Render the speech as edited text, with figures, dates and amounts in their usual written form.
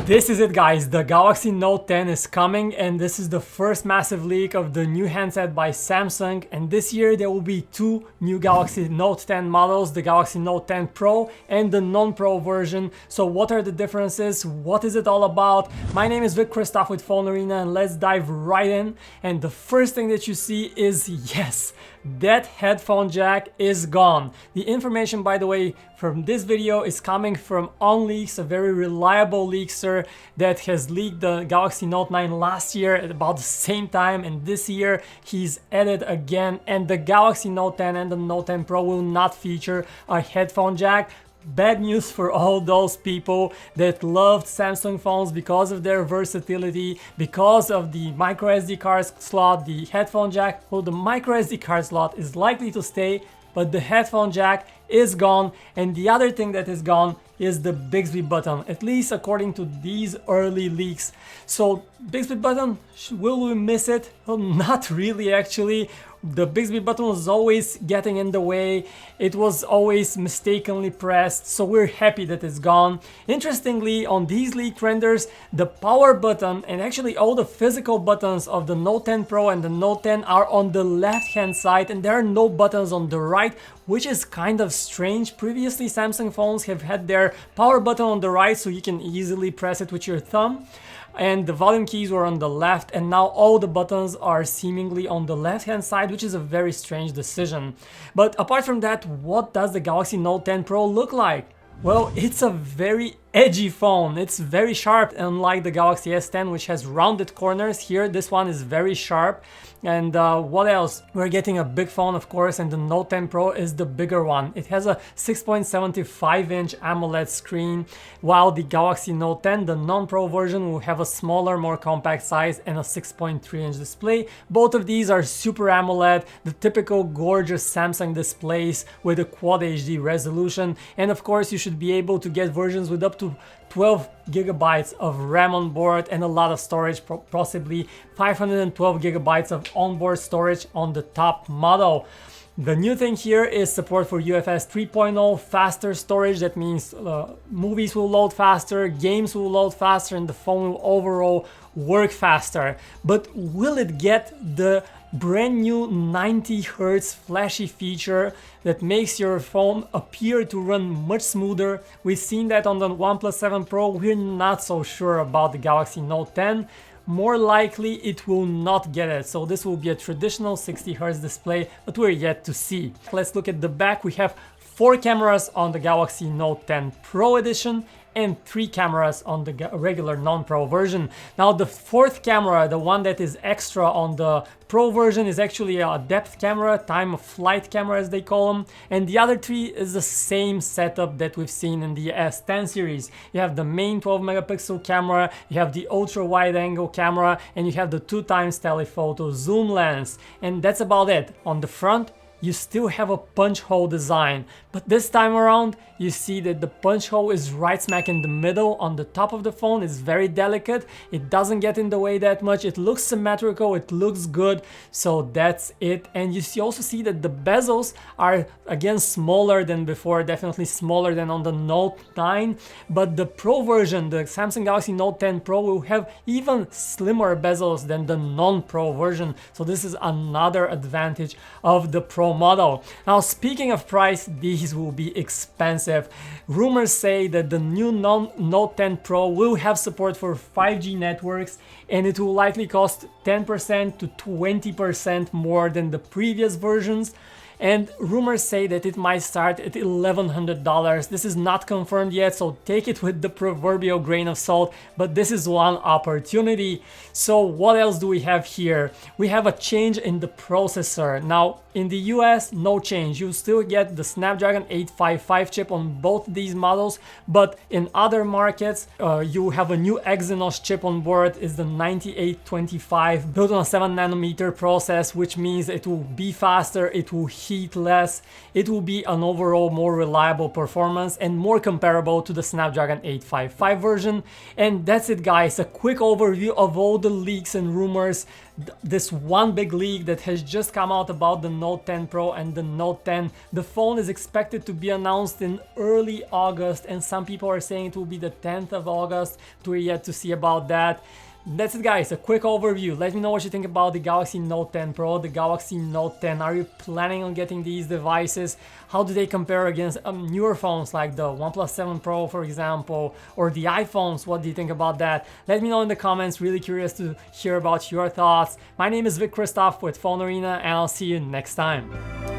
This is it, guys. The Galaxy Note 10 is coming, and this is the first massive leak of the new handset by Samsung. And this year there will be two new Galaxy Note 10 models, the Galaxy Note 10 Pro and the non-Pro version. So what are the differences? What is it all about? My name is Vic Christoph with PhoneArena, and let's dive right in. And the first thing that you see is, yes, that headphone jack is gone. The information, by the way, from this video is coming from OnLeaks, a very reliable leakster that has leaked the Galaxy Note 9 last year at about the same time, and this year he's added again, and the Galaxy Note 10 and the Note 10 Pro will not feature a headphone jack. Bad news for all those people that loved Samsung phones because of their versatility, because of the micro SD card slot, the headphone jack. Well, the micro SD card slot is likely to stay, but the headphone jack is gone. And the other thing that is gone is the Bixby button, at least according to these early leaks. So Bixby button, will we miss it? Well, not really actually. The Bixby button was always getting in the way, it was always mistakenly pressed, so we're happy that it's gone. Interestingly, on these leaked renders, the power button and actually all the physical buttons of the Note 10 Pro and the Note 10 are on the left hand side, and there are no buttons on the right, which is kind of strange. Previously, Samsung phones have had their power button on the right so you can easily press it with your thumb, and the volume keys were on the left, and now all the buttons are seemingly on the left hand side, which is a very strange decision. But apart from that, what does the Galaxy Note 10 Pro look like? Well, it's a very edgy phone. It's very sharp, unlike the Galaxy S10, which has rounded corners. Here, this one is very sharp. And what else? We're getting a big phone, of course, and the Note 10 Pro is the bigger one. It has a 6.75-inch AMOLED screen, while the Galaxy Note 10, the non-Pro version, will have a smaller, more compact size and a 6.3-inch display. Both of these are Super AMOLED, the typical gorgeous Samsung displays with a Quad HD resolution. And of course, you should be able to get versions with up to 12 gigabytes of RAM on board and a lot of storage, possibly 512 gigabytes of onboard storage on the top model. The new thing here is support for UFS 3.0, faster storage. That means movies will load faster, games will load faster, and the phone will overall work faster. But will it get the brand new 90 Hz flashy feature that makes your phone appear to run much smoother? We've seen that on the OnePlus 7 Pro. We're not so sure about the Galaxy Note 10. More likely it will not get it, so this will be a traditional 60 Hz display, but we're yet to see. Let's look at the back. We have 4 cameras on the Galaxy Note 10 Pro edition and 3 cameras on the regular non-Pro version. Now the 4th camera, the one that is extra on the Pro version, is actually a depth camera, time of flight camera as they call them, and the other 3 is the same setup that we've seen in the S10 series. You have the main 12 megapixel camera, you have the ultra wide angle camera, and you have the 2x telephoto zoom lens, and that's about it. On the front, you still have a punch hole design, but this time around you see that the punch hole is right smack in the middle on the top of the phone. It's very delicate, it doesn't get in the way that much, it looks symmetrical, it looks good, so that's it. And you also see that the bezels are again smaller than before, definitely smaller than on the Note 9, but the Pro version, the Samsung Galaxy Note 10 Pro, will have even slimmer bezels than the non-Pro version, so this is another advantage of the Pro model. Now, speaking of price, these will be expensive. Rumors say that the new Note 10 Pro will have support for 5G networks, and it will likely cost 10% to 20% more than the previous versions. And rumors say that it might start at $1,100. This is not confirmed yet, so take it with the proverbial grain of salt, but this is one opportunity. So what else do we have here? We have a change in the processor. Now, in the US, no change. You still get the Snapdragon 855 chip on both these models, but in other markets, you have a new Exynos chip on board. It's the 9825, built on a 7nm process, which means it will be faster, it will heat less. It will be an overall more reliable performance and more comparable to the Snapdragon 855 version. And that's it, guys, a quick overview of all the leaks and rumors. This one big leak that has just come out about the Note 10 Pro and the Note 10. The phone is expected to be announced in early August, and some people are saying it will be the 10th of August. We're yet to see about that. That's it, guys, a quick overview. Let me know what you think about the Galaxy Note 10 Pro, the Galaxy Note 10. Are you planning on getting these devices? How do they compare against newer phones like the OnePlus 7 Pro, for example, or the iPhones? What do you think about that? Let me know in the comments. Really curious to hear about your thoughts. My name is Vic Christoph with PhoneArena, and I'll see you next time.